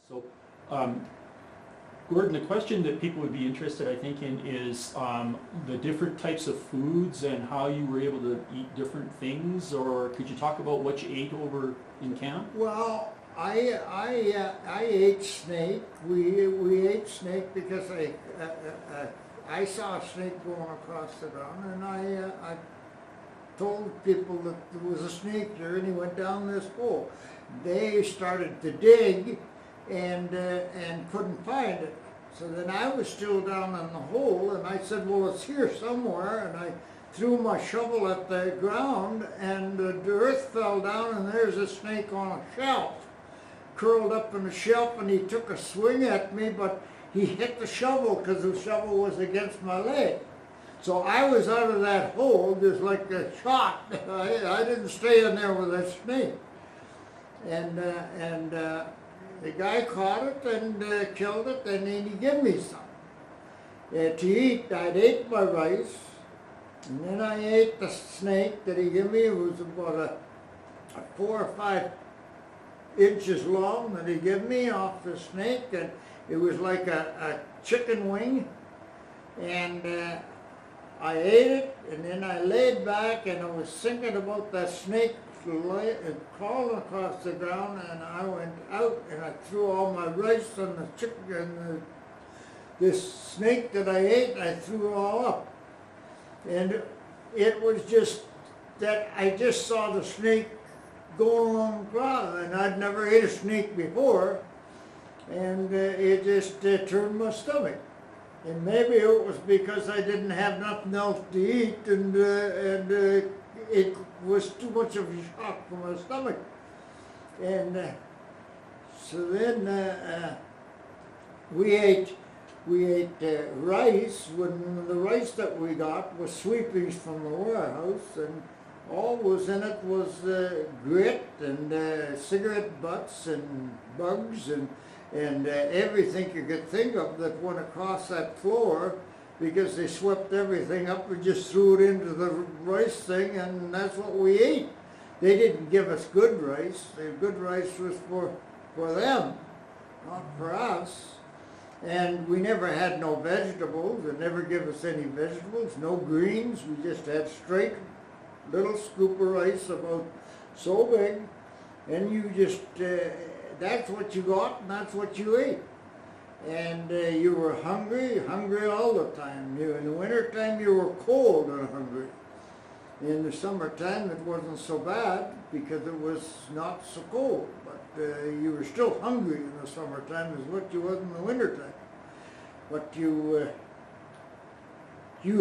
So, Gordon, the question that people would be interested, I think, in is the different types of foods and how you were able to eat different things, or could you talk about what you ate over in camp? Well, I ate snake. We ate snake because I saw a snake going across the ground, and I told people that there was a snake there, and he went down this hole. They started to dig and couldn't find it. So then I was still down in the hole, and I said, well, it's here somewhere, and I threw my shovel at the ground, and the earth fell down, and there's a snake on a shelf, curled up in the shelf, and he took a swing at me, but he hit the shovel because the shovel was against my leg. So I was out of that hole just like a shot. I didn't stay in there with that snake. And the guy caught it and killed it, and then he gave me some to eat. I'd ate my rice, and then I ate the snake that he gave me. It was about a 4 or 5 inches long that he gave me off the snake, and it was like a chicken wing. And I ate it, and then I laid back, and I was thinking about that snake crawling across the ground, and I went out and I threw all my rice and the chicken and this snake that I ate, I threw it all up. And it was just that I just saw the snake going along the ground, and I'd never ate a snake before, and it just turned my stomach. And maybe it was because I didn't have nothing else to eat, and it was too much of a shock for my stomach. And so then we ate rice. When the rice that we got was sweepings from the warehouse, and all was in it was grit and cigarette butts and bugs and everything you could think of that went across that floor, because they swept everything up and just threw it into the rice thing, and that's what we ate. They didn't give us good rice. The good rice was for them, not for us. And we never had no vegetables. They never give us any vegetables, no greens. We just had straight little scoop of rice about so big, and you just that's what you got, and that's what you ate. And you were hungry all the time. In the wintertime you were cold and hungry. In the summertime it wasn't so bad because it was not so cold, but you were still hungry in the summertime as what you was in the wintertime. But you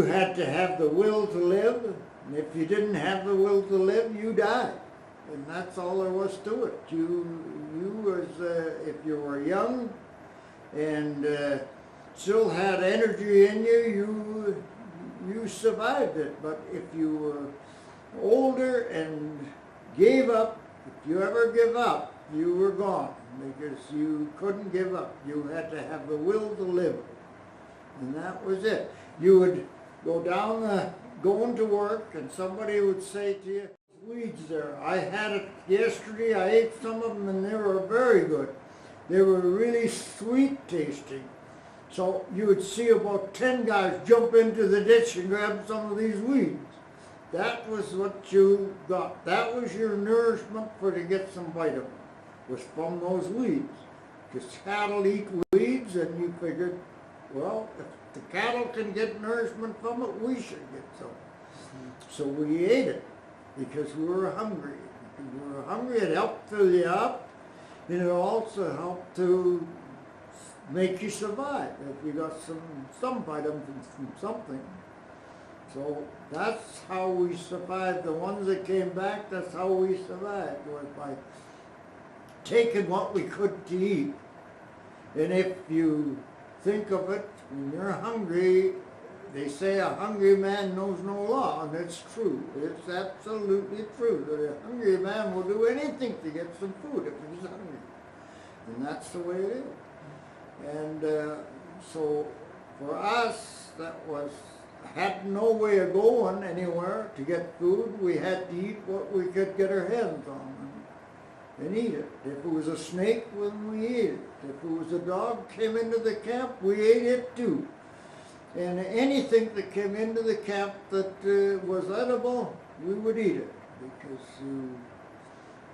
had to have the will to live, and if you didn't have the will to live, you died. And that's all there was to it. You was, if you were young and still had energy in you, you survived it. But if you were older and gave up, if you ever give up, you were gone, because you couldn't give up. You had to have the will to live. And that was it. You would go down going to work, and somebody would say to you, weeds there. I had it yesterday, I ate some of them, and they were very good. They were really sweet tasting. So you would see about 10 guys jump into the ditch and grab some of these weeds. That was what you got. That was your nourishment to get some vitamin, was from those weeds. Because cattle eat weeds, and you figured, well, if the cattle can get nourishment from it, we should get some. So we ate it because we were hungry. Because we were hungry, it helped fill you up, and it also helped to make you survive if you got some vitamins from something. So that's how we survived. The ones that came back, that's how we survived, was by taking what we could to eat. And if you think of it, when you're hungry, they say a hungry man knows no law, and it's true. It's absolutely true that a hungry man will do anything to get some food if he's hungry. And that's the way it is. And so for us, that had no way of going anywhere to get food. We had to eat what we could get our hands on. and eat it. If it was a snake, then we ate it. If it was a dog came into the camp, we ate it too. And anything that came into the camp that was edible, we would eat it, because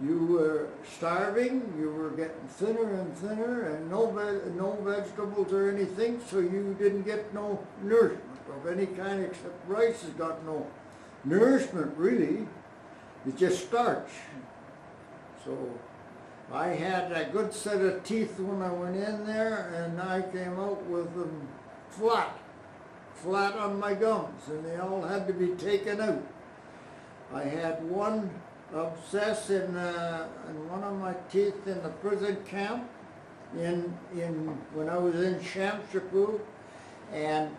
you were starving, you were getting thinner and thinner, and no vegetables or anything, so you didn't get no nourishment of any kind, except rice has got no nourishment really. It's just starch. So I had a good set of teeth when I went in there, and I came out with them flat on my gums, and they all had to be taken out. I had one abscess in one of my teeth in the prison camp when I was in Shamshapu, and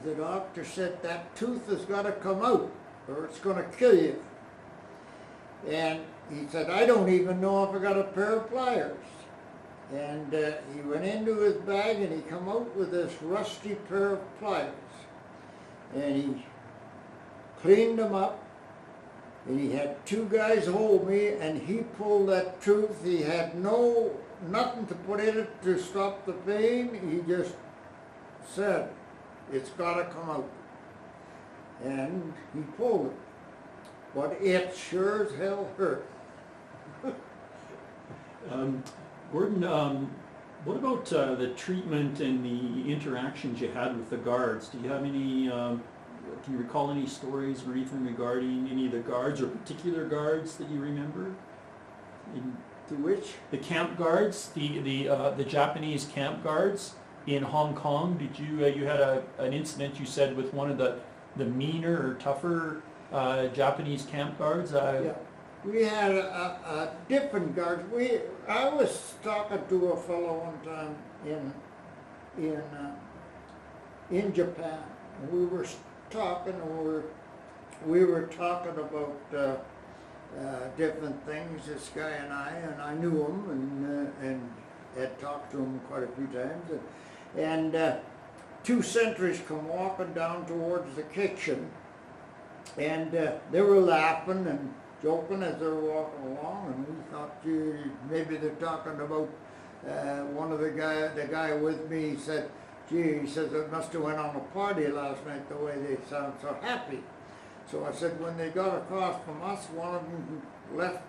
the doctor said that tooth has got to come out or it's going to kill you. And he said, I don't even know if I got a pair of pliers. And he went into his bag and he come out with this rusty pair of pliers. And he cleaned them up, and he had two guys hold me, and he pulled that tooth. He had nothing to put in it to stop the pain. He just said, it's got to come out. And he pulled it. But it sure as hell hurt. Gordon, what about the treatment and the interactions you had with the guards? Do you have any, can you recall any stories or anything regarding any of the guards or particular guards that you remember? To which? The camp guards, the Japanese camp guards in Hong Kong. Did you had an incident, you said, with one of the meaner or tougher Japanese camp guards? Yeah. We had a different guards. I was talking to a fellow one time in Japan. We were talking, and we were talking about different things. This guy and I knew him and had talked to him quite a few times. And two sentries come walking down towards the kitchen, and they were laughing and joking as they were walking along, and we thought, gee, maybe they're talking about one of the guy with me. He said, gee, he says, it must have went on a party last night, the way they sound so happy. So I said, when they got across from us, one of them left,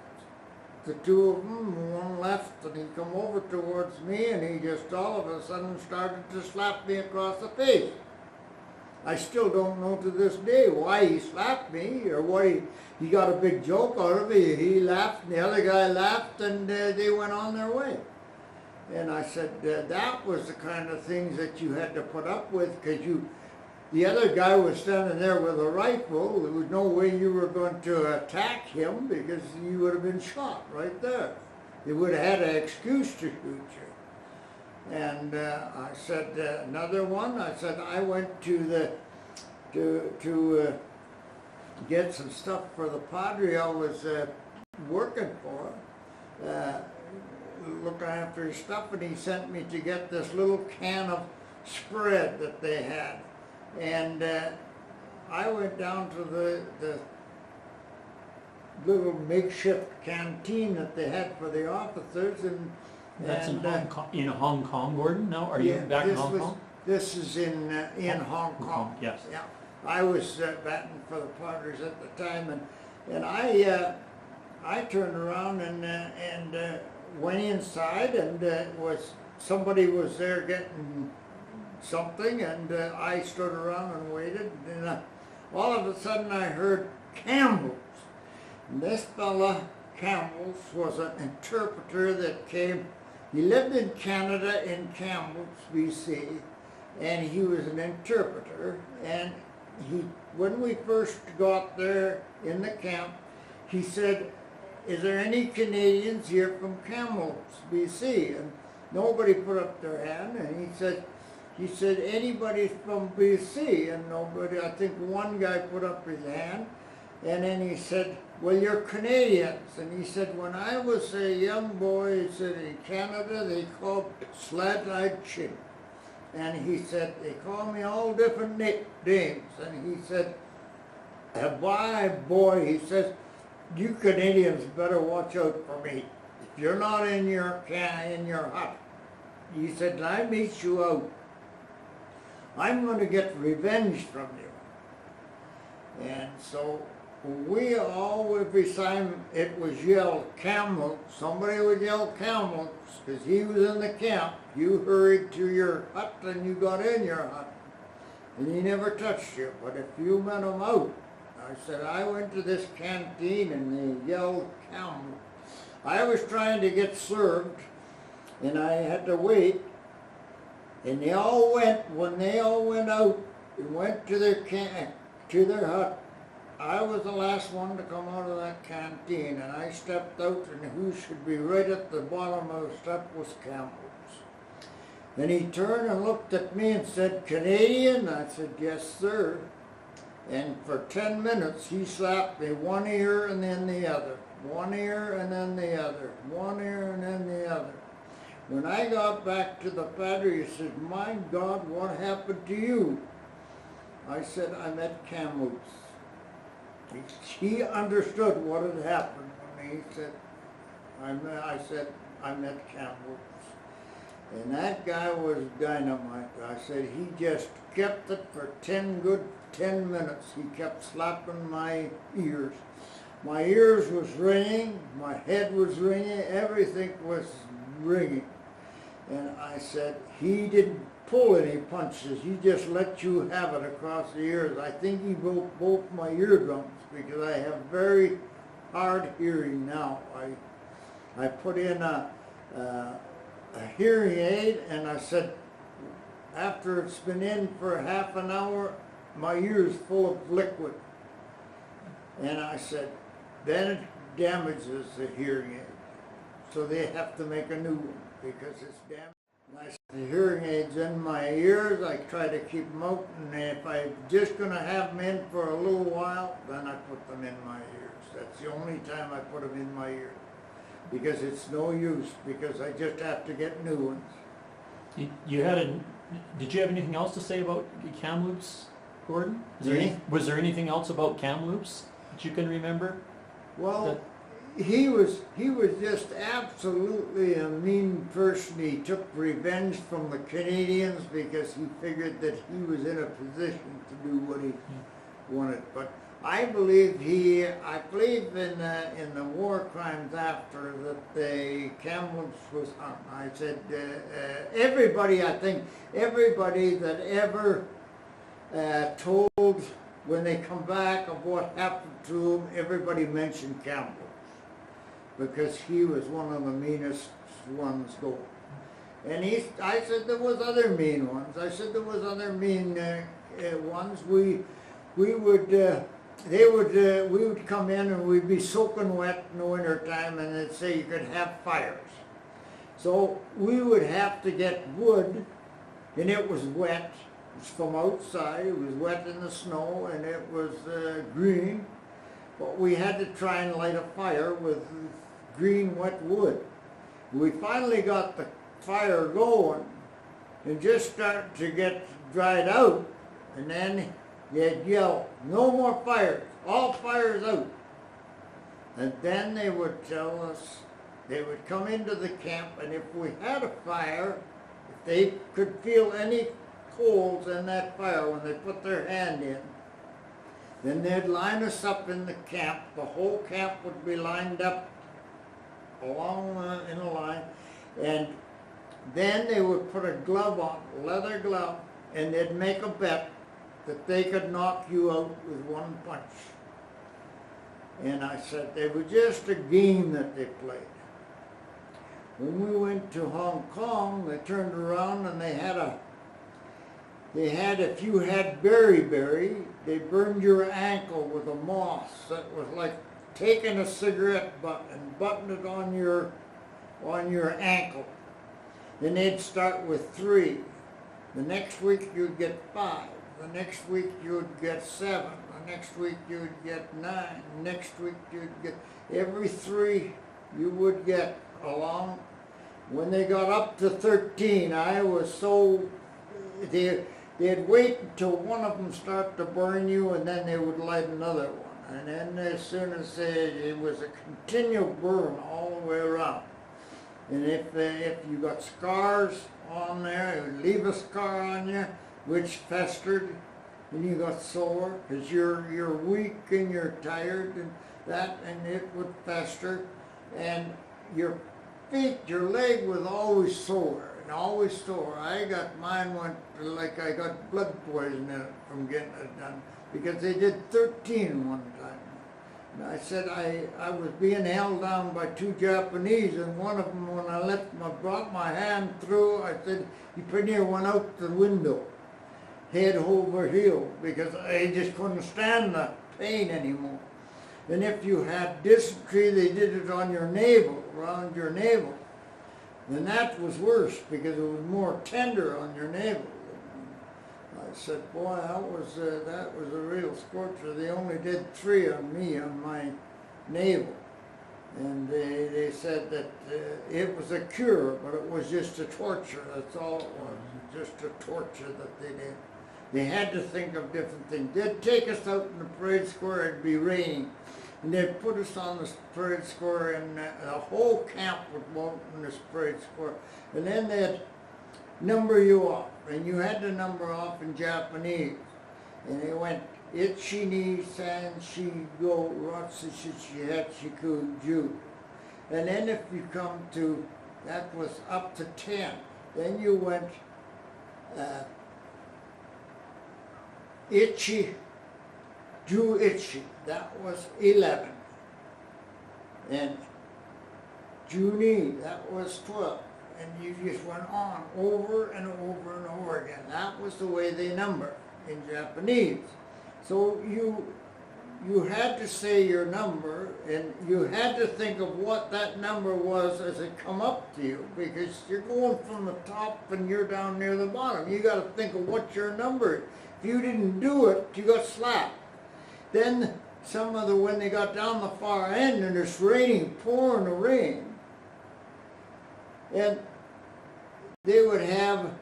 the two of them, one left, and he come over towards me, and he just all of a sudden started to slap me across the face. I still don't know to this day why he slapped me or why he got a big joke out of it. He laughed, and the other guy laughed, and they went on their way. And I said, that was the kind of things that you had to put up with, because the other guy was standing there with a rifle. There was no way you were going to attack him, because you would have been shot right there. They would have had an excuse to shoot you. And I said, another one, I said, I went to get some stuff for the padre I was working for, looking after his stuff, and he sent me to get this little can of spread that they had. And I went down to the little makeshift canteen that they had for the officers, and that's in Hong Kong, Gordon? No, are you back in Hong Kong? This is in Hong Kong. Yes. Yeah, I was batting for the Padres at the time, and I turned around and went inside, and somebody was there getting something, and I stood around and waited, and all of a sudden I heard Campbell's. And this fella, Campbell's, was an interpreter that came. He lived in Canada, in Campbell's, BC, and he was an interpreter. And when we first got there in the camp, he said, is there any Canadians here from Campbell's, BC? And nobody put up their hand, and he said, anybody from BC? And nobody, I think one guy put up his hand, and then he said, well, you're Canadians. And he said, when I was a young boy, he said, in Canada, they called slat-eyed chin. And he said, they call me all different names. And he said, why, boy, he says, you Canadians better watch out for me. If you're not in your hut, he said, I meet you out. I'm going to get revenge from you. And so we all, every time it was yelled Kamloops, somebody would yell Kamloops, because he was in the camp. You hurried to your hut and you got in your hut. And he never touched you. But if you met him out, I said, I went to this canteen and they yelled Kamloops. I was trying to get served and I had to wait. And they all went, when they all went out and went to their hut, I was the last one to come out of that canteen, and I stepped out, and who should be right at the bottom of the step was Kamloops. Then he turned and looked at me and said, Canadian? I said, yes, sir. And for 10 minutes he slapped me one ear and then the other, one ear and then the other, one ear and then the other. When I got back to the battery, he said, my God, what happened to you? I said, I met Kamloops. He understood what had happened when he said, I said, I met Kamloops. And that guy was dynamite. I said, he just kept it for 10 minutes. He kept slapping my ears. My ears was ringing, my head was ringing, everything was ringing. And I said, he didn't pull any punches, he just let you have it across the ears. I think he broke both my eardrums because I have very hard hearing now. I put in a hearing aid, and I said, after it's been in for half an hour, my ear's full of liquid. And I said, then it damages the hearing aid. So they have to make a new one because it's damaged. I said, the hearing aids in my ears, I try to keep them out, and if I'm just going to have them in for a little while, then I put them in my ears. That's the only time I put them in my ears. Because it's no use, because I just have to get new ones. Did you have anything else to say about Kamloops, Gordon? Was there anything else about Kamloops that you can remember? Well, he was just absolutely a mean person. He took revenge from the Canadians because he figured that he was in a position to do what he wanted. But I believe in the war crimes after that the Kamloops was hung. I said everybody that ever told when they come back of what happened to him, everybody mentioned Kamloops because he was one of the meanest ones going. And I said there was other mean ones. I said there was other mean ones. We would come in and we'd be soaking wet in the winter time, and they'd say you could have fires. So we would have to get wood, and it was wet. It was from outside. It was wet in the snow, and it was green. But we had to try and light a fire with green wet wood. We finally got the fire going and just started to get dried out, and then they'd yell, no more fires, all fires out. And then they would tell us, they would come into the camp, and if we had a fire, if they could feel any coals in that fire when they put their hand in, then they'd line us up in the camp. The whole camp would be lined up along in a line, and then they would put a glove on, leather glove, and they'd make a bet that they could knock you out with one punch. And I said, they were just a game that they played. When we went to Hong Kong, they turned around and if you had beriberi, they burned your ankle with a moss. That was like taking a cigarette butt and butting it on your ankle. Then they'd start with 3. The next week you'd get 5. The next week you'd get 7. The next week you'd get 9. The next week you'd get every 3 you would get along. When they got up to 13, I was so they'd wait until one of them started to burn you, and then they would light another one. And then as soon as it was a continual burn all the way around. And if you got scars on there, it would leave a scar on you, which festered, and you got sore, because you're weak and you're tired, and that, and it would fester, and your feet, your leg was always sore, and always sore. Mine went, like I got blood poison in it from getting it done, because they did 13 one time. And I said I was being held down by 2 Japanese, and one of them, when I brought my hand through, I said, he pretty near went out the window, head over heel, because I just couldn't stand the pain anymore. And if you had dysentery, they did it on your navel, around your navel. And that was worse, because it was more tender on your navel. I said, boy, that was a real scorcher. They only did 3 on me, on my navel. And they said that it was a cure, but it was just a torture. That's all it was, just a torture that they did. They had to think of different things. They'd take us out in the parade square, it'd be raining. And they'd put us on the parade square, and the whole camp would walk in this parade square. And then they'd number you off, and you had to number off in Japanese. And they went, Ichi ni san shi go ratsu shichi hachi ku ju. And then if you come to, that was up to 10. Then you went, Ichi, Ju Ichi, that was 11. And Juni, that was 12. And you just went on over and over and over again. That was the way they number in Japanese. So you had to say your number, and you had to think of what that number was as it come up to you, because you're going from the top and you're down near the bottom. You got to think of what your number is. If you didn't do it, you got slapped. Then when they got down the far end and it's raining, pouring the rain, and they would have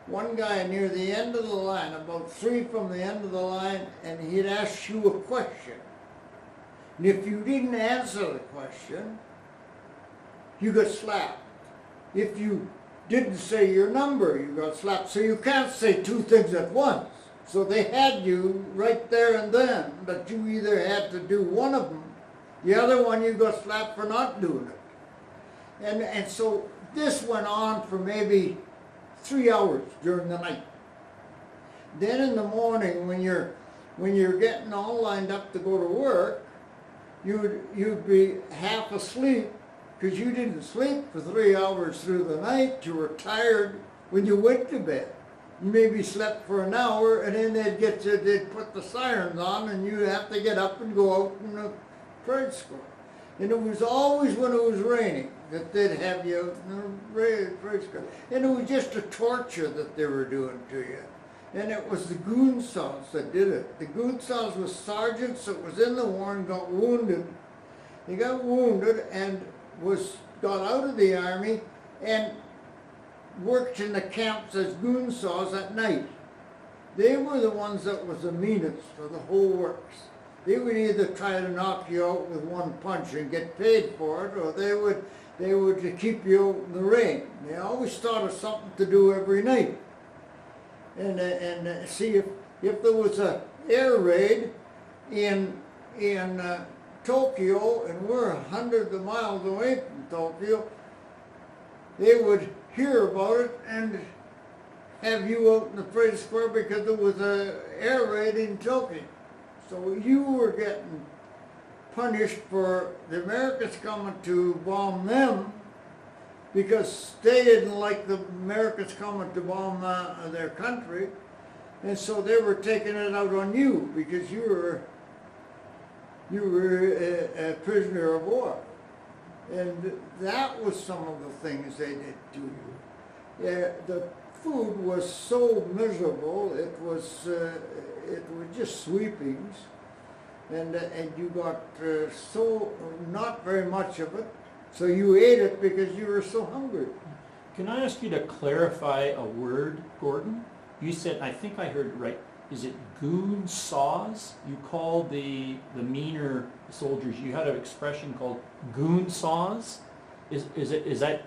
one guy near the end of the line, about 3 from the end of the line, and he'd ask you a question. And if you didn't answer the question, you got slapped. If you didn't say your number, you got slapped. So you can't say 2 things at once. So they had you right there and then, but you either had to do one of them, the other one you got slapped for not doing it. And so this went on for maybe 3 hours during the night. Then in the morning, when you're getting all lined up to go to work, you'd be half asleep, because you didn't sleep for 3 hours through the night. You were tired when you went to bed. You maybe slept for an hour, and then they'd put the sirens on, and you'd have to get up and go out in the parade square. And it was always when it was raining that they'd have you out in the parade square. And it was just a torture that they were doing to you. And it was the goon saws that did it. The goon saws was sergeants that was in the war and got wounded. They got wounded and got out of the army and worked in the camps as goon saws at night. They were the ones that was the meanest of the whole works. They would either try to knock you out with one punch and get paid for it, or they would keep you out in the rain. They always thought of something to do every night. And see, if there was an air raid in Tokyo, and we're hundreds of miles away from Tokyo, they would hear about it and have you out in the parade square because there was an air raid in Tokyo. So you were getting punished for the Americans coming to bomb them, because they didn't like the Americans coming to bomb their country, and so they were taking it out on you because you were a prisoner of war. And that was some of the things they did to you. Yeah, the food was so miserable. It was just sweepings, and you got so not very much of it. So you ate it because you were so hungry. Can I ask you to clarify a word, Gordon? You said, I think I heard it right, is it goon saws? You call the meaner soldiers, you had an expression called goon saws? Is that,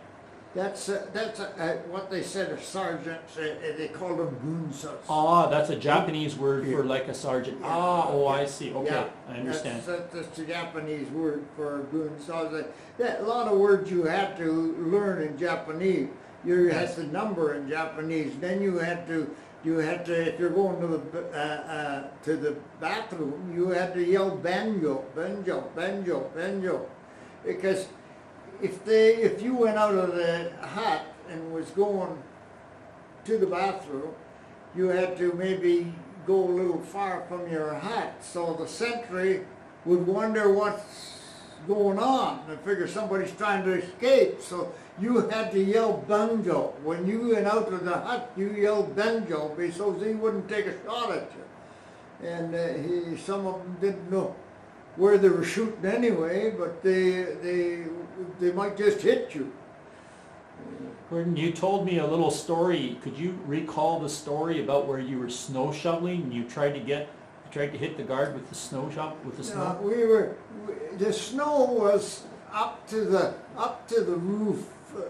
That's what they said of sergeants. They called them goonsos. that's a Japanese word for like a sergeant. Yeah. I see, okay, Yeah, I understand. That's the Japanese word for goonsos. A lot of words you had to learn in Japanese. You had to number in Japanese. Then you had to if you're going to the bathroom, you had to yell benjo, benjo, benjo, benjo, because if you went out of the hut and was going to the bathroom, you had to maybe go a little far from your hut, so the sentry would wonder what's going on and figure somebody's trying to escape. So you had to yell benjo. When you went out of the hut, you yelled benjo so he wouldn't take a shot at you. And some of them didn't know where they were shooting anyway, but they might just hit you. Gordon, you told me a little story. Could you recall the story about where you were snow shoveling and you tried to hit the guard with the snow shovel, with the snow? The snow was up to the roof,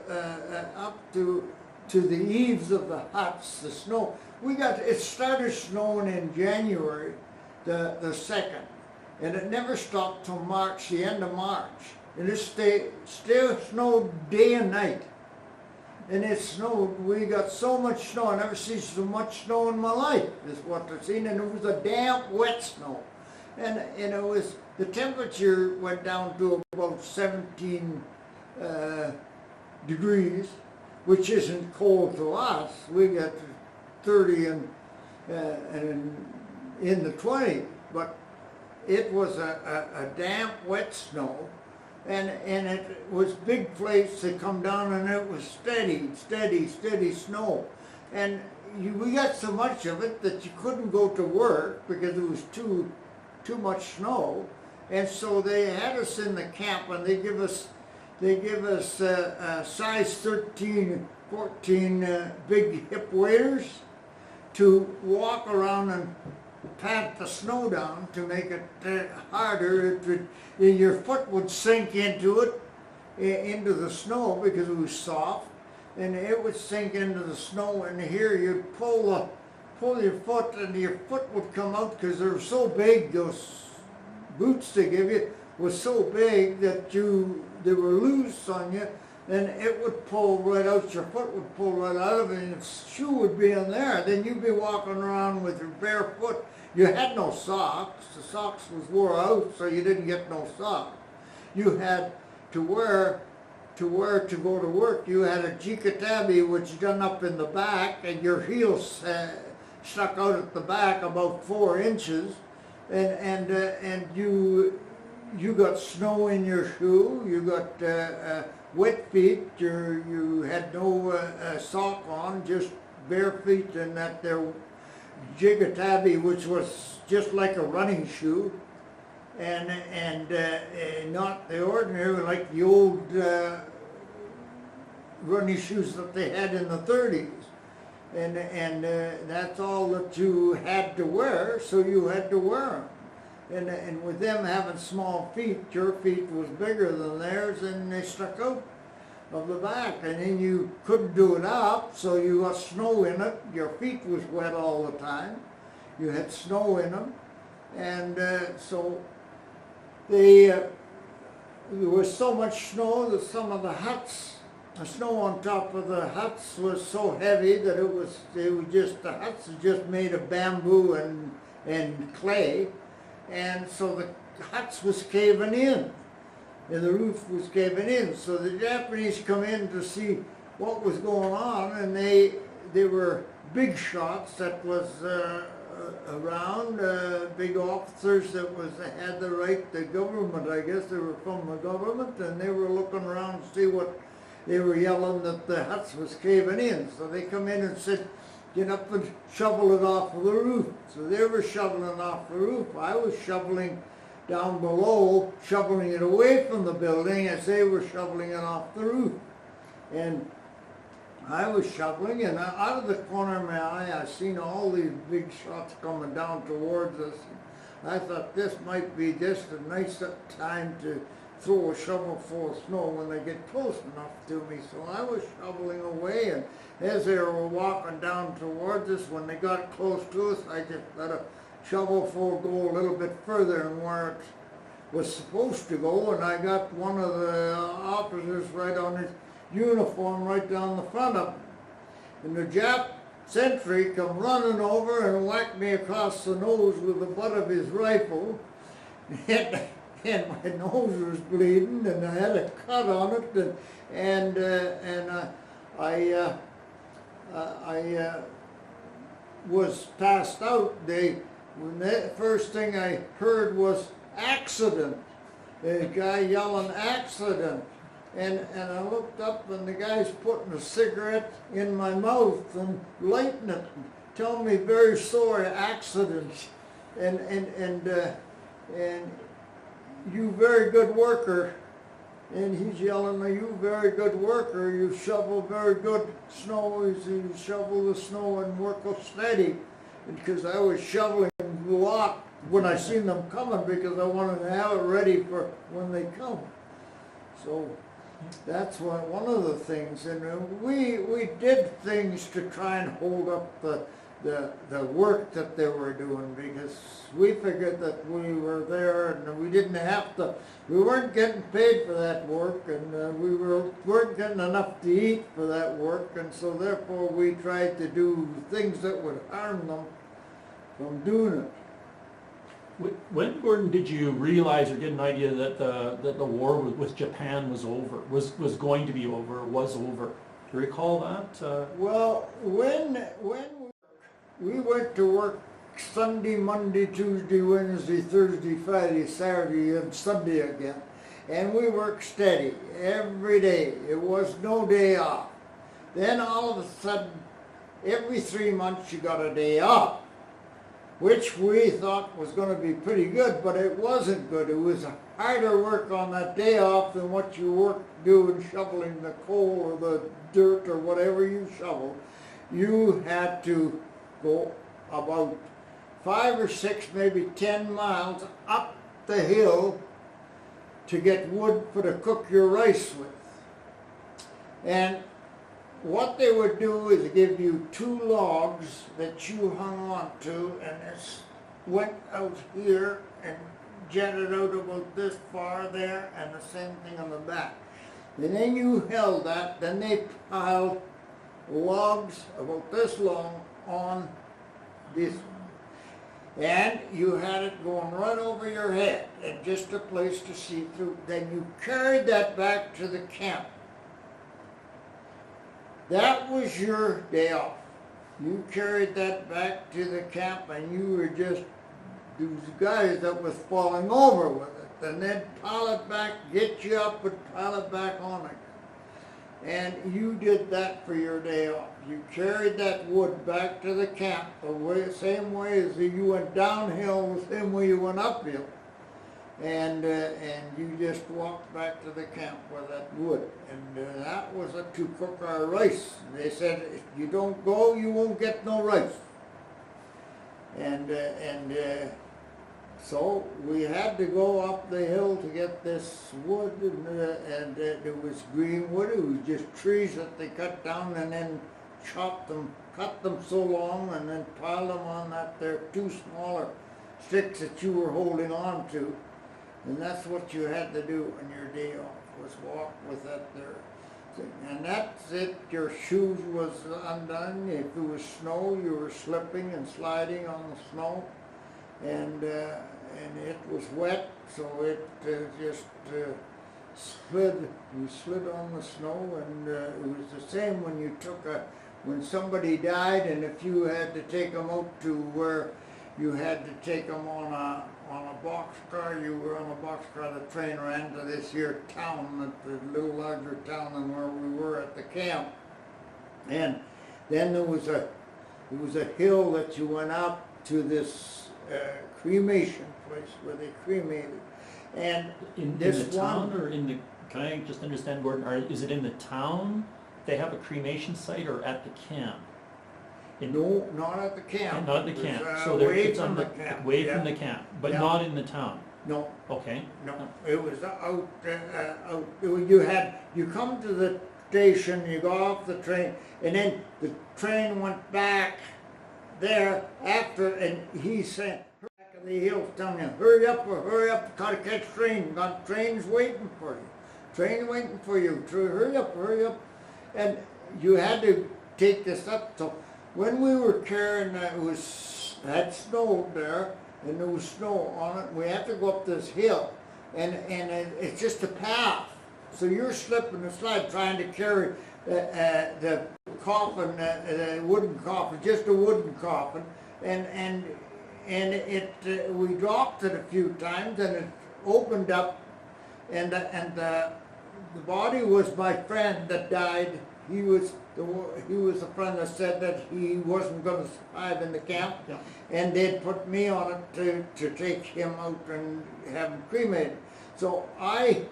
up to the eaves of the huts. The snow. It started snowing in January, the 2nd, and it never stopped till March, the end of March, and it still snowed day and night. And it snowed, we got so much snow, I never seen so much snow in my life, is what I've seen, and it was a damp, wet snow. And it was, the temperature went down to about 17 degrees, which isn't cold to us. We got 30 and in the 20s, but it was a damp, wet snow. And it was big flakes that come down, and it was steady snow. And we got so much of it that you couldn't go to work because it was too much snow. And so they had us in the camp, and they give us size 13, 14 big hip waders to walk around and pat the snow down to make it harder. Your foot would sink into the snow because it was soft, and it would sink into the snow. And here you'd pull your foot, and your foot would come out because they were so big. Those boots they give you was so big that they were loose on you, and it would pull right out. Your foot would pull right out of it, and the shoe would be in there. Then you'd be walking around with your bare foot. You had no socks. The socks was wore out, so you didn't get no socks. You had to wear to go to work. You had a jikatabi, which done up in the back, and your heels stuck out at the back about 4 inches, and you got snow in your shoe. You got wet feet. You had no sock on, just bare feet, and that there. Jigatabi, which was just like a running shoe, and not the ordinary, like the old running shoes that they had in the 30s, and that's all that you had to wear, so you had to wear them. And with them having small feet, your feet was bigger than theirs, and they stuck out of the back, and then you couldn't do it up, so you got snow in it. Your feet was wet all the time. You had snow in them, and so there was so much snow that some of the huts, the snow on top of the huts was so heavy that the huts were just made of bamboo and clay, and so the huts was caving in. And the roof was caving in, so the Japanese come in to see what was going on, and they were big shots that was around, big officers that had the right, the government, I guess they were from the government, and they were looking around to see what, they were yelling that the huts was caving in, so they come in and said, get up and shovel it off of the roof. So they were shoveling off the roof. I was shoveling down below, shoveling it away from the building as they were shoveling it off the roof. And I was shoveling, and out of the corner of my eye, I seen all these big shots coming down towards us. I thought this might be just a nice time to throw a shovel full of snow when they get close enough to me. So I was shoveling away, and as they were walking down towards us, when they got close to us, I just let a shovelful go a little bit further than where it was supposed to go, and I got one of the officers right on his uniform right down the front of him. And the Jap sentry come running over and whacked me across the nose with the butt of his rifle, and my nose was bleeding, and I had a cut on it, I was passed out. When the first thing I heard was accident. The guy yelling accident. And I looked up, and the guy's putting a cigarette in my mouth and lighting it, and telling me very sorry, accident, and you very good worker. And he's yelling, you very good worker, you shovel very good snow, you shovel the snow and work steady. Because I was shoveling a lot when I seen them coming, because I wanted to have it ready for when they come. So that's one of the things, and we did things to try and hold up the work that they were doing, because we figured that we were there and we didn't have to, we weren't getting paid for that work, and we weren't getting enough to eat for that work, and so therefore we tried to do things that would harm them from doing it. When, Gordon, did you realize or get an idea that the war with Japan was over, was going to be over, was over? Do you recall that? Well, when we went to work Sunday, Monday, Tuesday, Wednesday, Thursday, Friday, Saturday, and Sunday again, and we worked steady every day. It was no day off. Then all of a sudden, every 3 months you got a day off, which we thought was going to be pretty good, but it wasn't good. It was harder work on that day off than what you worked doing shoveling the coal or the dirt or whatever you shoveled. You had to go about 5 or 6, maybe 10 miles up the hill to get wood to cook your rice with. And what they would do is give you 2 logs that you hung on to, and it went out here and jetted out about this far there, and the same thing on the back. And then you held that, then they piled logs about this long on this one. And you had it going right over your head, and just a place to see through. Then you carried that back to the camp. That was your day off. You carried that back to the camp, and you were just those guys that was falling over with it. And they'd pile it back, get you up, and pile it back on again. And you did that for your day off. You carried that wood back to the camp the same way as you went downhill, the same way you went uphill. And you just walked back to the camp with that wood. And that was to cook our rice. They said, if you don't go, you won't get no rice. So we had to go up the hill to get this wood, and it was green wood. It was just trees that they cut down and then chopped them, cut them so long, and then piled them on that there 2 smaller sticks that you were holding on to. And that's what you had to do on your day off, was walk with that there thing. And that's it. Your shoes was undone. If it was snow, you were slipping and sliding on the snow. And it was wet, so it just slid. You slid on the snow, and it was the same when you took when somebody died, and if you had to take them out to where you had to take them on a boxcar. You were on a boxcar. The train ran to this here town, the little larger town than where we were at the camp. And then there was a hill that you went up to this cremation place where they cremated. And in the town, or in the? Can I just understand, Gordon? Is it in the town they have a cremation site or at the camp? No, not at the camp. Not at the It was, camp, so they're, away it's from on the the, camp. away Yeah. from the camp, but Yeah. not in the town, No, okay? no, it was out, you come to the station, you go off the train, and then the train went back there after, and he said, back of the hills telling you, hurry up, gotta catch train, got trains waiting for you, train waiting for you, hurry up, and you had to take this up, so when we were carrying, had snowed there, and there was snow on it, we had to go up this hill, and it's just a path, so you're slipping and slide trying to carry the coffin, the wooden coffin, just a wooden coffin, and we dropped it a few times, and it opened up, and the body was my friend that died. He was the friend that said that he wasn't going to survive in the camp, Yeah. and they'd put me on it to take him out and have him cremated. So I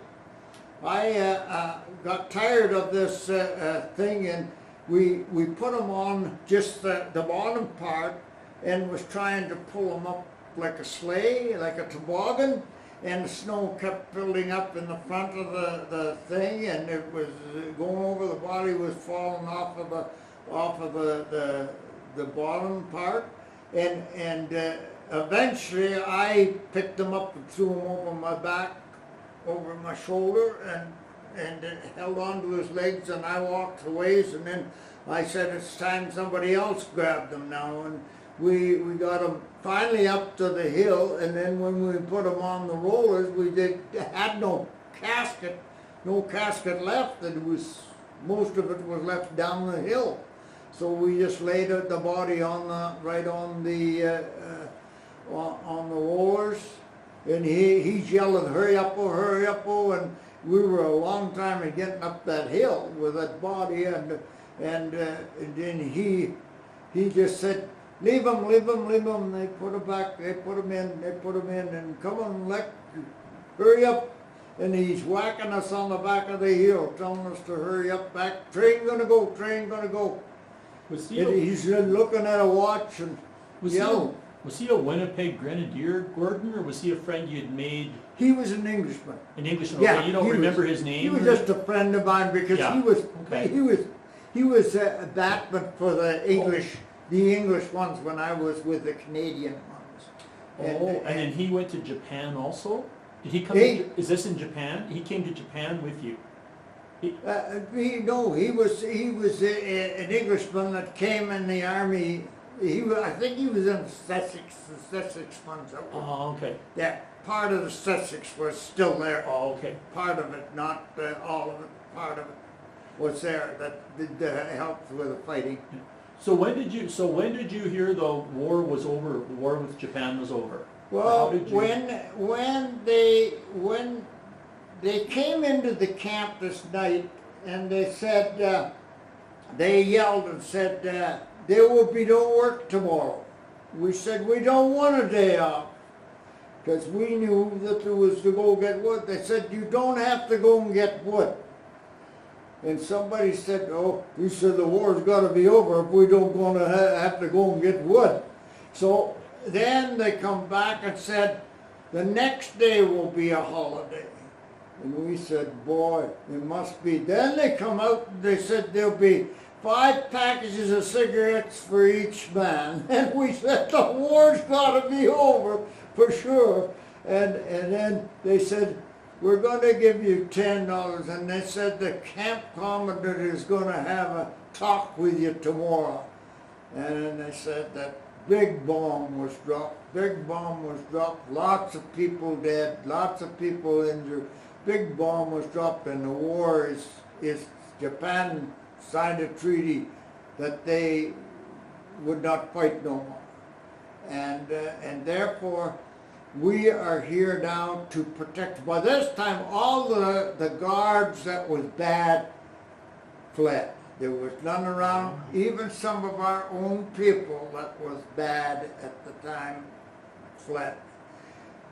got tired of this thing, and we put him on just the bottom part, and was trying to pull him up like a sleigh, like a toboggan, and the snow kept building up in the front of the thing, and it was going over, the body was falling off of the bottom part, and eventually I picked him up and threw him over my back, over my shoulder, and held on to his legs, and I walked a ways, and then I said it's time somebody else grabbed him now, and we got him finally up to the hill, and then when we put him on the rollers, had no casket left, and most of it was left down the hill. So we just laid the body on the rollers, and he's yelling, hurry up, oh, and we were a long time in getting up that hill with that body, and then he just said, leave him. They put him back, they put him in, and come on, hurry up. And he's whacking us on the back of the hill, telling us to hurry up back. Train gonna go. Was And he's looking at a watch and was yelling. Was he a Winnipeg Grenadier, Gordon, or was he a friend you'd made? He was an Englishman. An Englishman. Yeah, Okay, you don't he remember was- his name? He was or- just a friend of mine because Yeah, okay. he was a batsman for the English ones when I was with the Canadian ones. And then he went to Japan also? Did he come? Is this in Japan? He came to Japan with you. He was an Englishman that came in the army. I think he was in Sussex, the Sussex ones. Oh, okay. Yeah, part of the Sussex was still there. Oh, okay. Part of it, not all of it. Part of it was there that helped with the fighting. So when did you hear the war was over? The war with Japan was over. Well, How did you... when they came into the camp this night, and they said they yelled and said there will be no work tomorrow. We said we don't want a day off because we knew that there was to go get wood. They said you don't have to go and get wood. And somebody said, oh, we said the war's got to be over if we don't gonna have to go and get wood. So then they come back and said, the next day will be a holiday. And we said, boy, it must be. Then they come out and they said there'll be 5 packages of cigarettes for each man. And we said, the war's got to be over for sure. And then they said, we're going to give you $10. And they said the camp commandant is going to have a talk with you tomorrow. And then they said that big bomb was dropped. Lots of people dead, lots of people injured. Big bomb was dropped, and the war is Japan signed a treaty that they would not fight no more. And therefore, we are here now to protect. By this time, all the guards that was bad fled. There was none around. Even some of our own people that was bad at the time fled.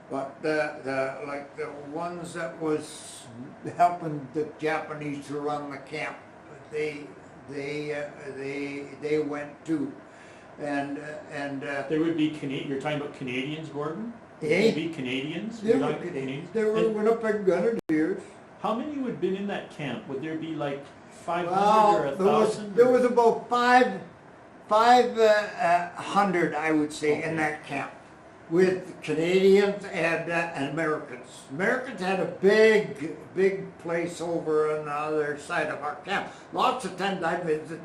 But like the ones that was helping the Japanese to run the camp, they went too, and There would be you're talking about Canadians, Gordon? Eh? Maybe Canadians? they You're were talking Canadians? they were And Winnipeg Grenadiers. how many would have been in that camp? Would there be like 500 or Well, 1,000? there was about 500, I would say, in that camp, with Canadians and Americans. Americans had a big place over on the other side of our camp. Lots of times I visited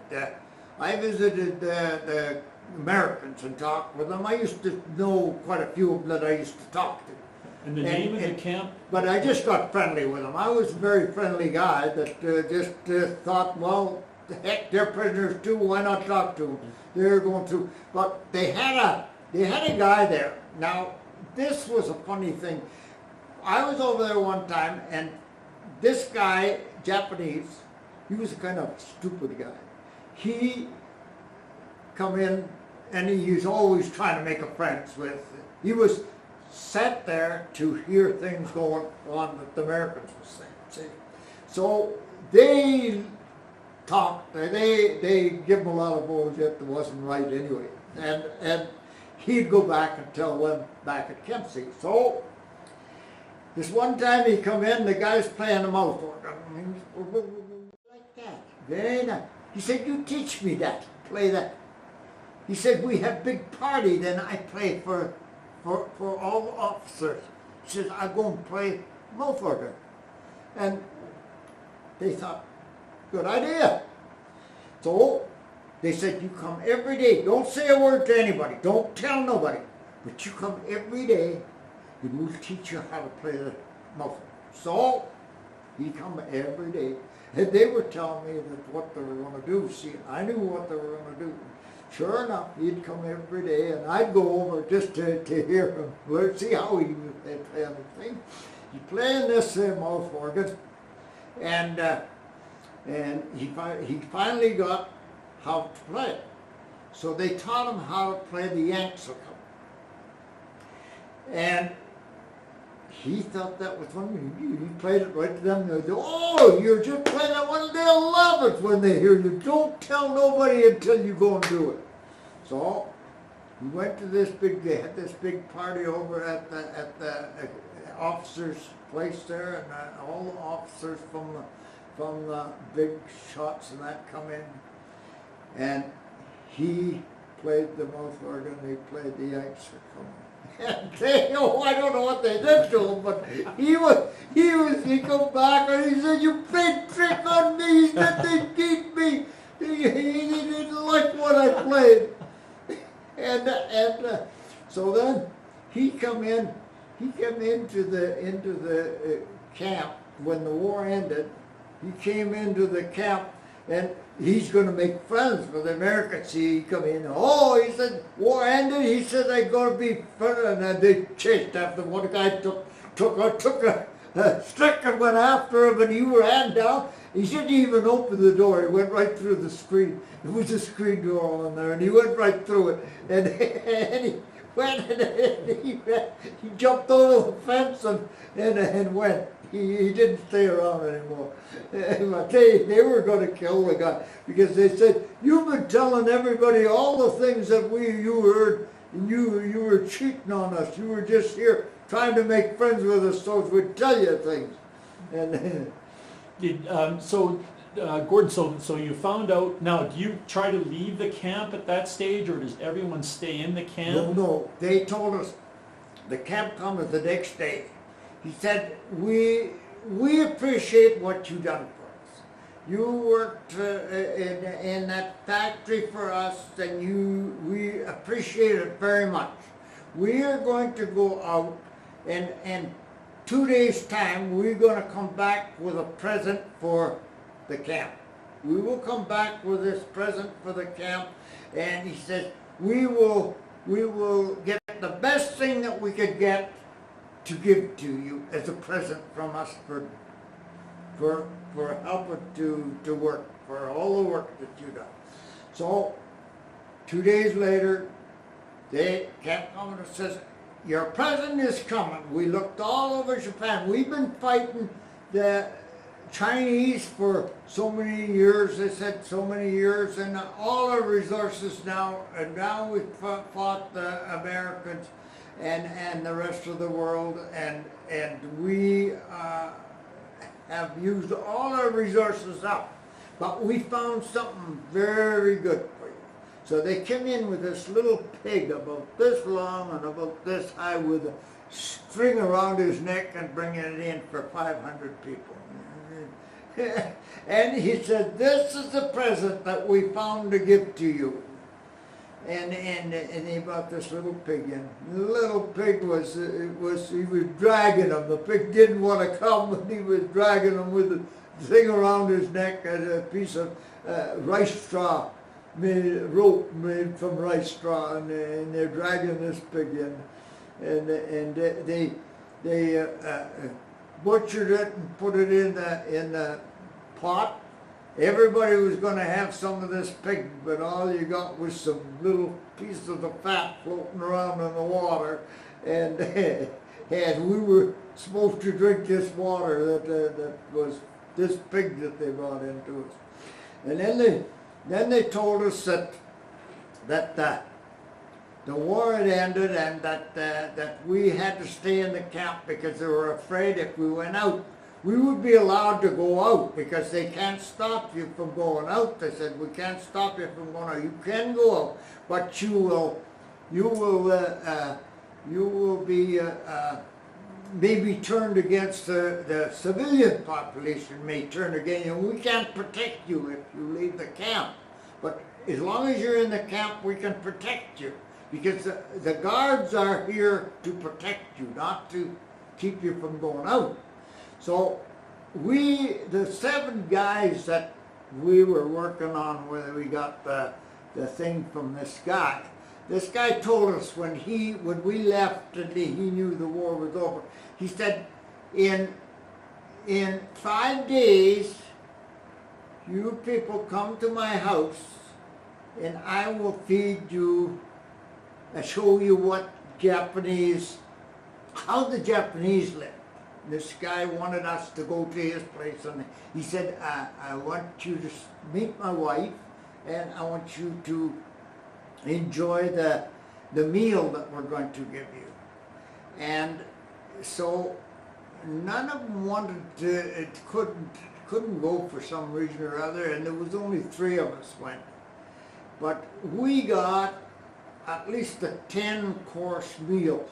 the Americans and talked with them. I used to know quite a few of them that I used to talk to. And the name of the camp? But I just got friendly with them. I was a very friendly guy that just thought, well, the heck, they're prisoners too. Why not talk to them? They're going through. But they had a guy there. Now, this was a funny thing. I was over there one time, and this guy, Japanese, he was a kind of stupid guy. He come in, and he was always trying to make a friends with. He was sat there to hear things going on that the Americans were saying. See? So they talked, they give him a lot of bullshit that wasn't right anyway. And he'd go back and tell them back at Kempsey. So this one time he come in, the guy's playing the mouth organ. Like that. Very nice. He said, you teach me that, play that. He said, we have big party, then I play for all the officers. He says, I go and play mouth organ. And they thought, good idea. So they said, you come every day. Don't say a word to anybody. Don't tell nobody. But you come every day and we'll teach you how to play the mouth organ. So he come every day. And they were telling me that what they were going to do. See, I knew what they were going to do. Sure enough, he'd come every day, and I'd go over just to hear him. Let's see how he was playing the thing. He's playing this mouth organ, and he finally got how to play it. So they taught him how to play the Yanks will come. And he thought that was funny. He played it right to them. They said, oh, you're just playing that one. They'll love it when they hear you. Don't tell nobody until you go and do it. So we went to they had this big party over at the officers' place there, and all the officers from the big shots and that come in. And he played the mouth organ, he played the Yanks were coming. And they, oh, I don't know what they did to him, but he come back and he said, you played trick on me. He said, they beat me. He didn't like what I played. And so then he came into the camp when the war ended. He came into the camp and he's going to make friends with the Americans. He come in. Oh, he said, war ended. He said, I'm going to be friends. And they chased after him. One guy took a stick and went after him, and he ran down. He didn't even open the door. He went right through the screen. There was a screen door on there, and he went right through it. And he went and he jumped over the fence and went. He didn't stay around anymore. But they were going to kill the guy because they said, you've been telling everybody all the things that you heard, and you were cheating on us. You were just here trying to make friends with us so we'd tell you things. And Gordon, so you found out. Now, do you try to leave the camp at that stage, or does everyone stay in the camp? No. They told us the camp comes the next day. He said, we appreciate what you done for us. You worked in that factory for us, and we appreciate it very much. We are going to go out, and in 2 days' time, we're going to come back with a present for the camp. We will come back with this present for the camp, and he says, we will get the best thing that we could get to give to you as a present from us for helping to work, for all the work that you done. So 2 days later, they kept coming and says, your present is coming. We looked all over Japan. We've been fighting the Chinese for so many years, they said so many years, and all our resources now, and now we fought the Americans and the rest of the world, and we have used all our resources up. But we found something very good for you. So they came in with this little pig about this long and about this high with a string around his neck and bringing it in for 500 people. And he said, this is the present that we found to give to you. And he brought this little pig in. The little pig he was dragging him. The pig didn't want to come, and he was dragging him with a thing around his neck and a piece of rice straw, rope made from rice straw, and they're dragging this pig in. And they butchered it and put it in the pot. Everybody was going to have some of this pig, but all you got was some little pieces of fat floating around in the water, and we were supposed to drink this water that was this pig that they brought into us. And then they told us that the war had ended, and that we had to stay in the camp because they were afraid if we went out, we would be allowed to go out because they can't stop you from going out. They said, we can't stop you from going out. You can go out, but you will be maybe turned against the civilian population may turn against you. We can't protect you if you leave the camp. But as long as you're in the camp, we can protect you. Because the guards are here to protect you, not to keep you from going out. So the 7 guys that we were working on, whether we got the thing from this guy told us when we left and he knew the war was over, he said, in 5 days, you people come to my house and I will feed you and show you how the Japanese live. This guy wanted us to go to his place, and he said, I want you to meet my wife, and I want you to enjoy the meal that we're going to give you. And so none of them wanted to, it couldn't go for some reason or other, and there was only 3 of us went. But we got at least a 10-course meal.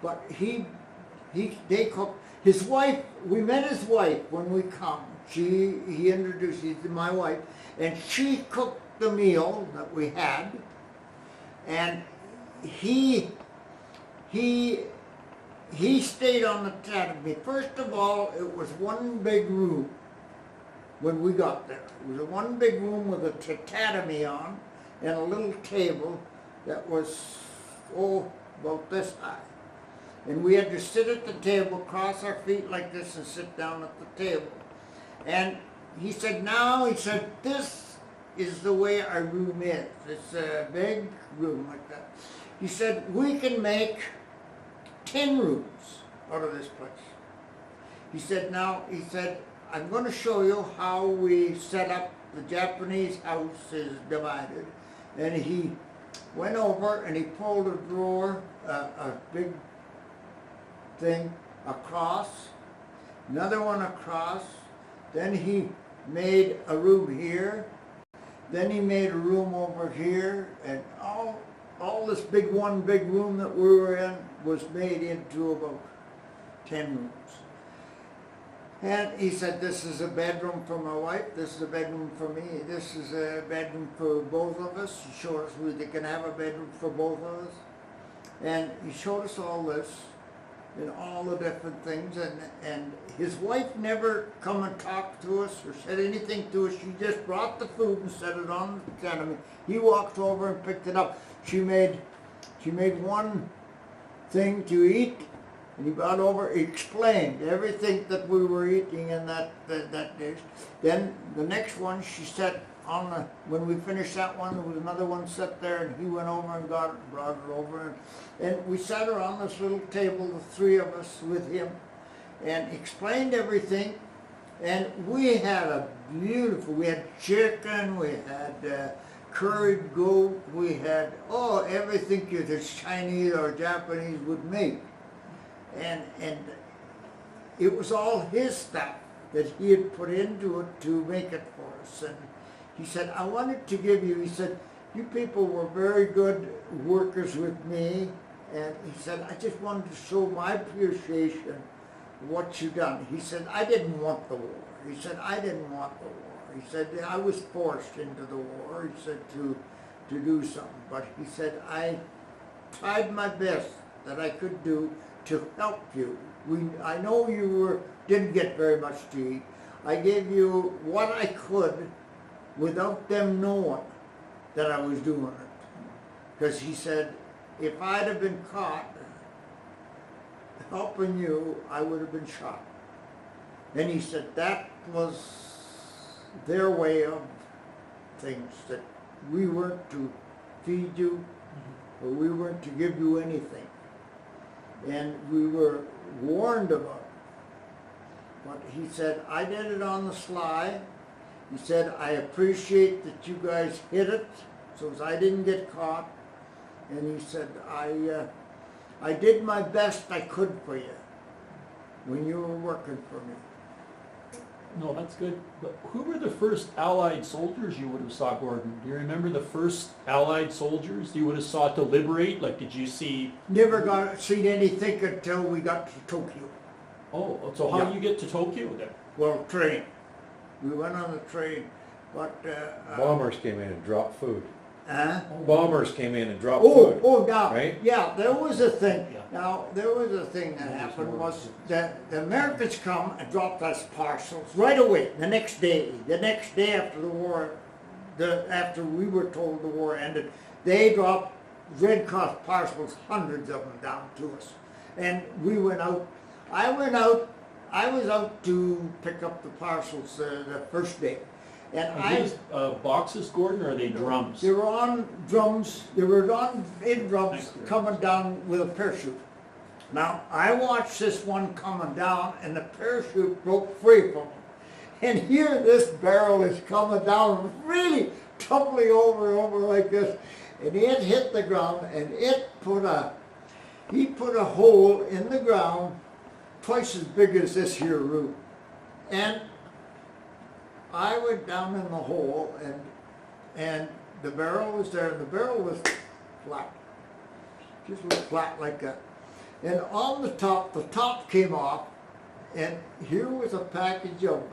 But they cooked. His wife, we met his wife when we come. He introduced me to my wife, and she cooked the meal that we had. And he stayed on the tatami. First of all, it was one big room when we got there. It was one big room with a tatami on and a little table that was, about this high. And we had to sit at the table, cross our feet like this, and sit down at the table. And he said, this is the way our room is. It's a big room like that. He said, we can make 10 rooms out of this place. He said, I'm going to show you how we set up the Japanese house is divided. And he went over and he pulled a drawer, a big thing across, another one across, then he made a room here, then he made a room over here, and all this one big room that we were in was made into about 10 rooms. And he said, this is a bedroom for my wife, this is a bedroom for me, this is a bedroom for both of us. He showed us they can have a bedroom for both of us. And he showed us all this, and all the different things, and his wife never come and talked to us or said anything to us. She just brought the food and set it on the tatami. He walked over and picked it up. She made one thing to eat, and he brought over, he explained everything that we were eating in that dish. Then the next one she set on when we finished that one, there was another one set there, and he went over and got it and brought it over. And we sat around this little table, the 3 of us with him, and explained everything. And we had we had chicken, we had curried goat, we had, everything the Chinese or Japanese would make. And it was all his stuff that he had put into it to make it for us. And he said, I wanted to give you, he said, you people were very good workers with me. And he said, I just wanted to show my appreciation of what you done. He said, I didn't want the war. He said, I didn't want the war. He said, I was forced into the war. He said, to do something. But he said, I tried my best that I could do to help you. I know you didn't get very much to eat. I gave you what I could without them knowing that I was doing it. Because he said, if I'd have been caught helping you, I would have been shot. And he said that was their way of things, that we weren't to feed you, or we weren't to give you anything. And we were warned about it. But he said, I did it on the sly. He said, I appreciate that you guys hit it, so as I didn't get caught. And he said, I did my best I could for you when you were working for me. No, that's good. But who were the first Allied soldiers you would have saw, Gordon? Do you remember the first Allied soldiers you would have sought to liberate? Like, did you see? Never seen anything until we got to Tokyo. Oh, so how do you get to Tokyo then? Well, train. We went on the train, but... Bombers came in and dropped food. Huh? Bombers came in and dropped food. Now, right? yeah, there was a thing. Yeah. Now, there was a thing that happened was that the Americans come and dropped us parcels right away, the next day after the war, after we were told the war ended, they dropped Red Cross parcels, hundreds of them down to us. And we went out, I was out to pick up the parcels the first day. And Are these boxes, Gordon, or are they drums? They were on drums. They were in drums coming down with a parachute. Now, I watched this one coming down, and the parachute broke free from him. And here this barrel is coming down, really tumbling over like this. And it hit the ground, and he put a hole in the ground twice as big as this here room. And I went down in the hole, and the barrel was there, and the barrel was flat. Just was flat like that. And on the top came off, and here was a package of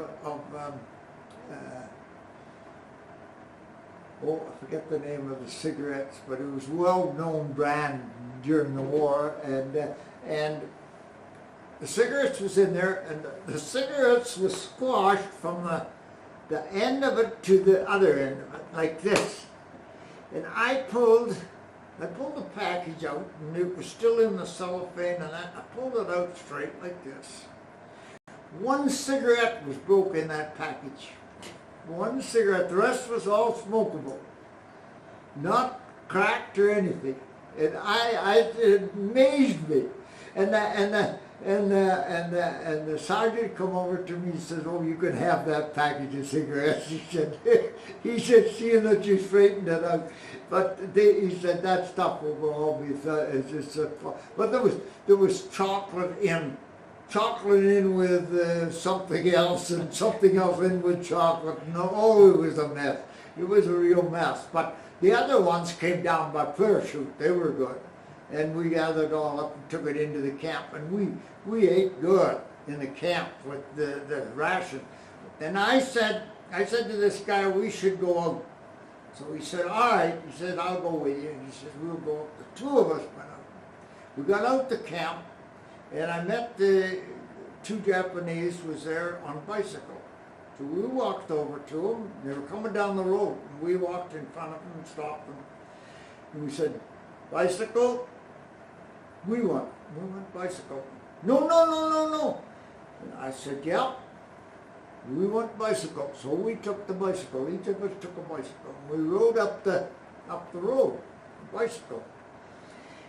I forget the name of the cigarettes, but it was a well-known brand during the war, and the cigarettes was in there, and the cigarettes was squashed from the end of it to the other end of it, like this. And I pulled the package out, and it was still in the cellophane, and I pulled it out straight like this. One cigarette was broke in that package. One cigarette, the rest was all smokable. Not cracked or anything. And it amazed me. And the sergeant come over to me and said, "Oh, you can have that package of cigarettes." He said, "Seeing that you straightened it out," but he said that stuff will all be. It's just but there was chocolate in with something else, and something else in with chocolate. No, it was a mess. It was a real mess. But the other ones came down by parachute. They were good. And we gathered all up and took it into the camp, and we ate good in the camp with the ration. And I said to this guy, we should go out. So he said, all right. He said, I'll go with you. And he said, we'll go. The two of us went out. We got out to camp, and I met the two Japanese was there on a bicycle. So we walked over to them. They were coming down the road, and we walked in front of them and stopped them. And we said, bicycle? We went bicycle. No. And I said, yeah, we went bicycle. So we took the bicycle. Each of us took a bicycle. We rode up the road, bicycle.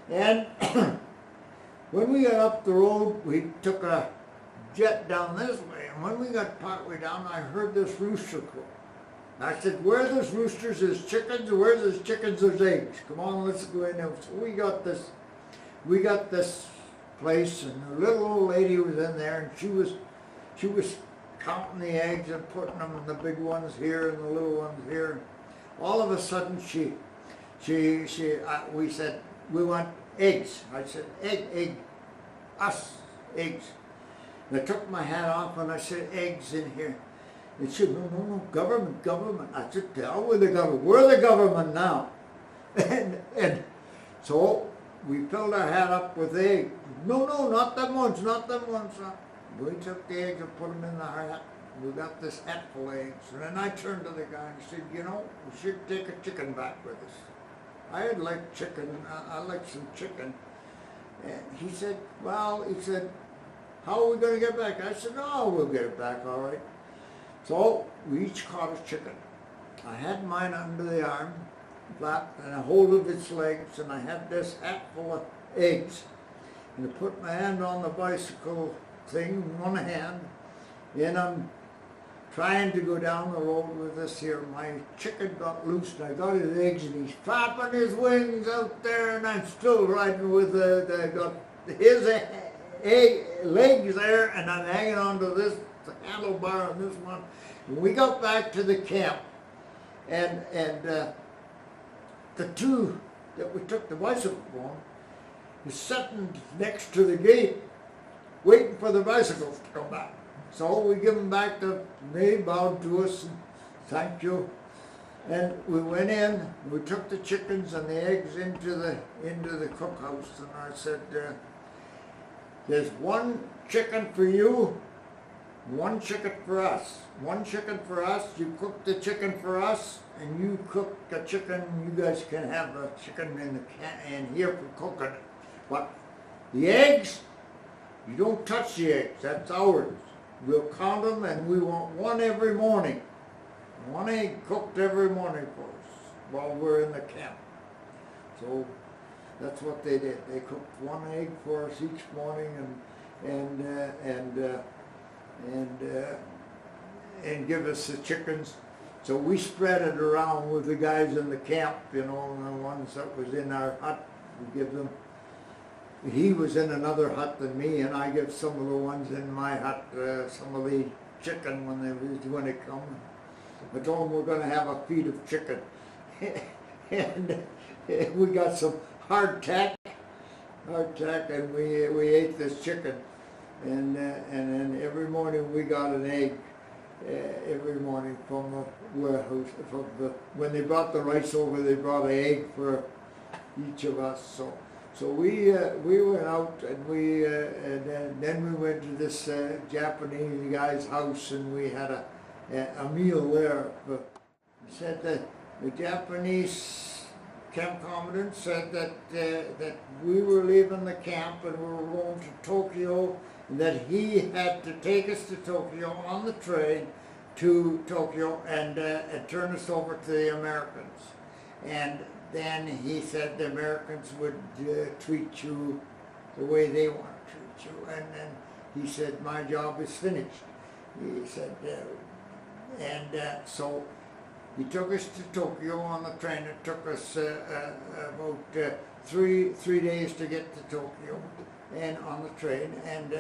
And when we got up the road, we took a jet down this way. And when we got partway down, I heard this rooster crow. I said, where there's roosters, there's chickens, and where there's chickens, there's eggs. Come on, let's go in there. So we got this place, and the little old lady was in there, and she was counting the eggs and putting them in the big ones here and the little ones here. All of a sudden, we said, we want eggs. I said, egg, us, eggs. And I took my hat off and I said, eggs in here. And she said, no, government. I said, to hell with the government. We're the government now. and so we filled our hat up with eggs. No, not them ones. We took the eggs and put them in our hat. We got this hat full of eggs. And then I turned to the guy and said, you know, we should take a chicken back with us. I like chicken. I like some chicken. And he said, how are we going to get back? I said, no, we'll get it back, all right. So we each caught a chicken. I had mine under the arm, flap, and a hold of its legs, and I had this hat full of eggs. And I put my hand on the bicycle thing, one hand, and I'm trying to go down the road with this here. My chicken got loose, and I got his eggs, and he's flapping his wings out there, and I'm still riding with got his legs there, and I'm hanging on to this handlebar on this one. And we got back to the camp, and the two that we took the bicycle on was sitting next to the gate, waiting for the bicycles to come back. So we give them back to me, bowed to us, and thank you. And we went in, we took the chickens and the eggs into the cookhouse, and I said, there's one chicken for you, one chicken for us. One chicken for us, you cook the chicken for us, and you cook the chicken, you guys can have the chicken in here for cooking it. But the eggs, you don't touch the eggs, that's ours. We'll count them, and we want one every morning. One egg cooked every morning for us while we're in the camp. So that's what they did. They cooked one egg for us each morning, and give us the chickens. So we spread it around with the guys in the camp, you know, and the ones that was in our hut, we give them. He was in another hut than me, and I give some of the ones in my hut some of the chicken when they come. I told them we're going to have a feed of chicken, and we got some hardtack, and we ate this chicken, and then every morning we got an egg. Every morning from the warehouse, when they brought the rice over, they brought an egg for each of us. So we went out, and then we went to this Japanese guy's house, and we had a meal there. But he said that the Japanese camp commandant said that we were leaving the camp and we were going to Tokyo, and that he had to take us to Tokyo on the train to Tokyo and turn us over to the Americans. And then he said the Americans would treat you the way they want to treat you. And then he said, my job is finished. He said, so he took us to Tokyo on the train. It took us about three days to get to Tokyo, and on the train, and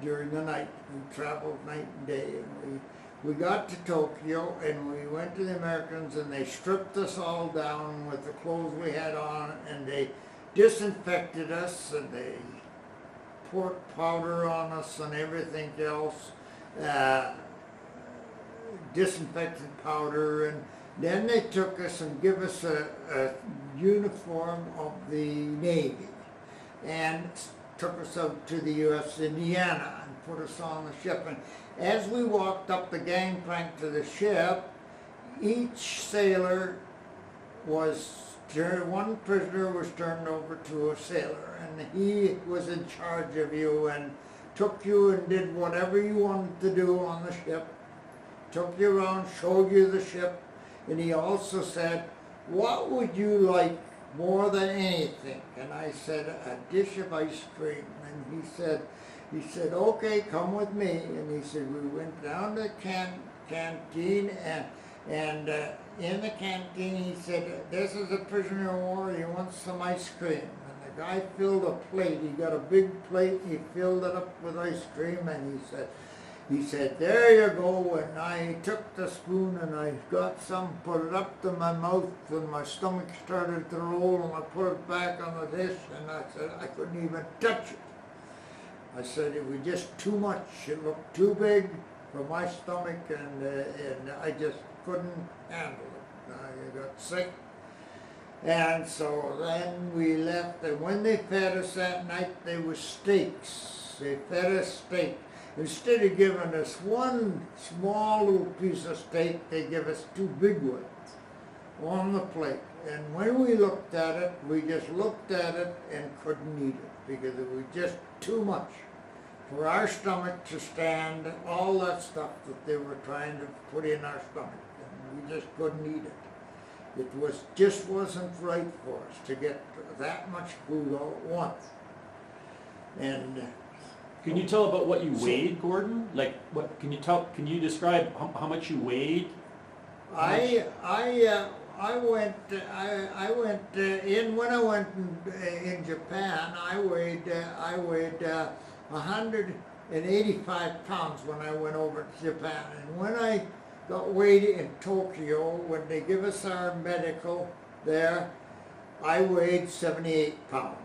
during the night we traveled night and day, and we got to Tokyo, and we went to the Americans, and they stripped us all down with the clothes we had on, and they disinfected us, and they poured powder on us and everything else, disinfectant powder, and then they took us and gave us a uniform of the Navy, and took us out to the U.S. Indiana and put us on the ship. And as we walked up the gangplank to the ship, each sailor one prisoner was turned over to a sailor, and he was in charge of you and took you and did whatever you wanted to do on the ship, took you around, showed you the ship, and he also said, what would you like more than anything? And I said, a dish of ice cream. And he said, he said, okay, come with me. And he said, we went down to the canteen, and in the canteen he said, this is a prisoner of war, he wants some ice cream. And the guy filled a plate, he got a big plate, he filled it up with ice cream, and he said, there you go. And I took the spoon and I got some, put it up to my mouth, and my stomach started to roll, and I put it back on the dish, and I said, I couldn't even touch it. I said, it was just too much. It looked too big for my stomach, and I just couldn't handle it. I got sick. And so then we left, and when they fed us that night, there was steaks. They fed us steak. Instead of giving us one small little piece of steak, they give us two big ones on the plate. And when we looked at it, we just looked at it and couldn't eat it because it was just too much for our stomach to stand all that stuff that they were trying to put in our stomach. And we just couldn't eat it. It just wasn't right for us to get that much food all at once. And Can you tell about what you weighed, Gordon? Like, what can you describe how much you weighed? I went in when I went in Japan. I weighed 185 pounds when I went over to Japan. And when I got weighed in Tokyo, when they give us our medical there, I weighed 78 pounds.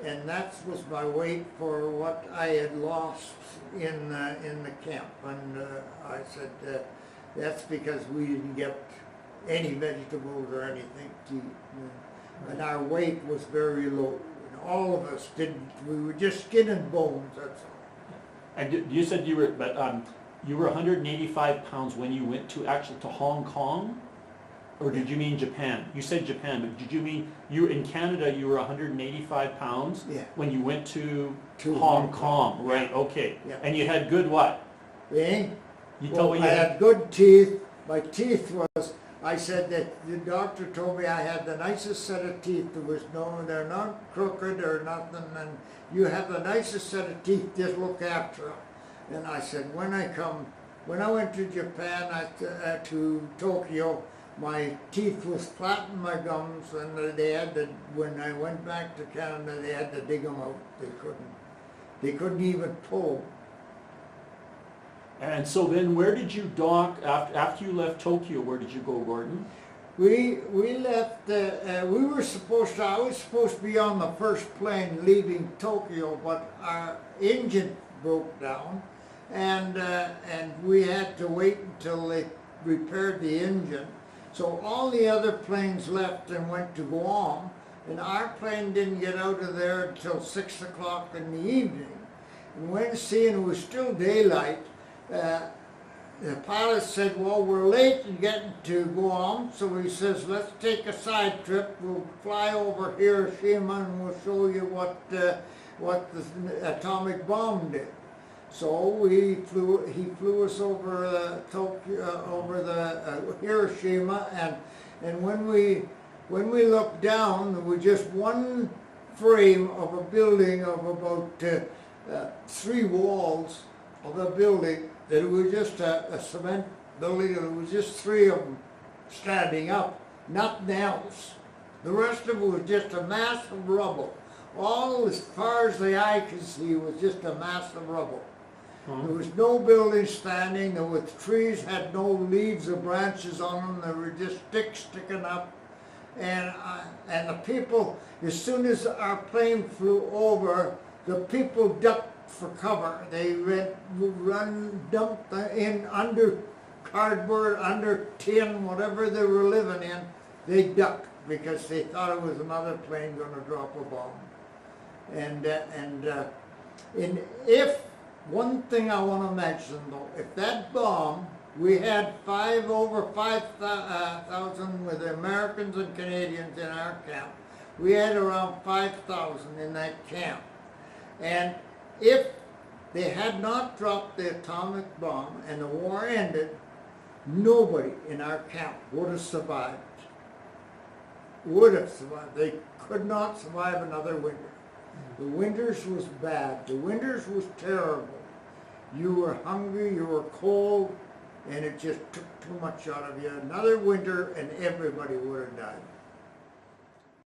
And that was my weight for what I had lost in the camp. And I said, that's because we didn't get any vegetables or anything to eat. And our weight was very low. And all of us didn't. We were just skin and bones, that's all. And you said you were 185 pounds when you went to Hong Kong? Or did you mean Japan? You said Japan, but did you mean you were in Canada? You were 185 pounds when you went to Hong Kong, right? Yeah. Okay. Yeah. And you had good what? Eh? You tell me I had good teeth. My teeth was. I said that the doctor told me I had the nicest set of teeth. There was they're not crooked or nothing, and you have the nicest set of teeth. Just look after them. And I said when I went to Japan, to Tokyo. My teeth was flat in my gums, and they had to. When I went back to Canada, they had to dig them out. They couldn't even pull. And so then, where did you dock after you left Tokyo? Where did you go, Gordon? We left. We were supposed to. I was supposed to be on the first plane leaving Tokyo, but our engine broke down, and we had to wait until they repaired the engine. So all the other planes left and went to Guam, and our plane didn't get out of there until 6 o'clock in the evening. And when seeing it was still daylight, the pilot said, well, we're late in getting to Guam, so he says, let's take a side trip. We'll fly over Hiroshima and we'll show you what the atomic bomb did. So he flew us over over the Hiroshima, and when we looked down, there was just one frame of a building of about 3 walls of a building. That it was just a cement building, and it was just 3 of them standing up, nothing else. The rest of it was just a mass of rubble. All as far as the eye could see was just a mass of rubble. There was no building standing. There were trees, had no leaves or branches on them. There were just sticks sticking up. And the people, as soon as our plane flew over, the people ducked for cover. They dumped in under cardboard, under tin, whatever they were living in. They ducked because they thought it was another plane going to drop a bomb. If one thing I want to mention though, if that bomb, we had over 5,000 with Americans and Canadians in our camp. We had around 5,000 in that camp. And if they had not dropped the atomic bomb and the war ended, nobody in our camp would have survived. Would have survived. They could not survive another winter. The winters was bad. The winters was terrible. You were hungry, you were cold, and it just took too much out of you. Another winter and everybody would have died.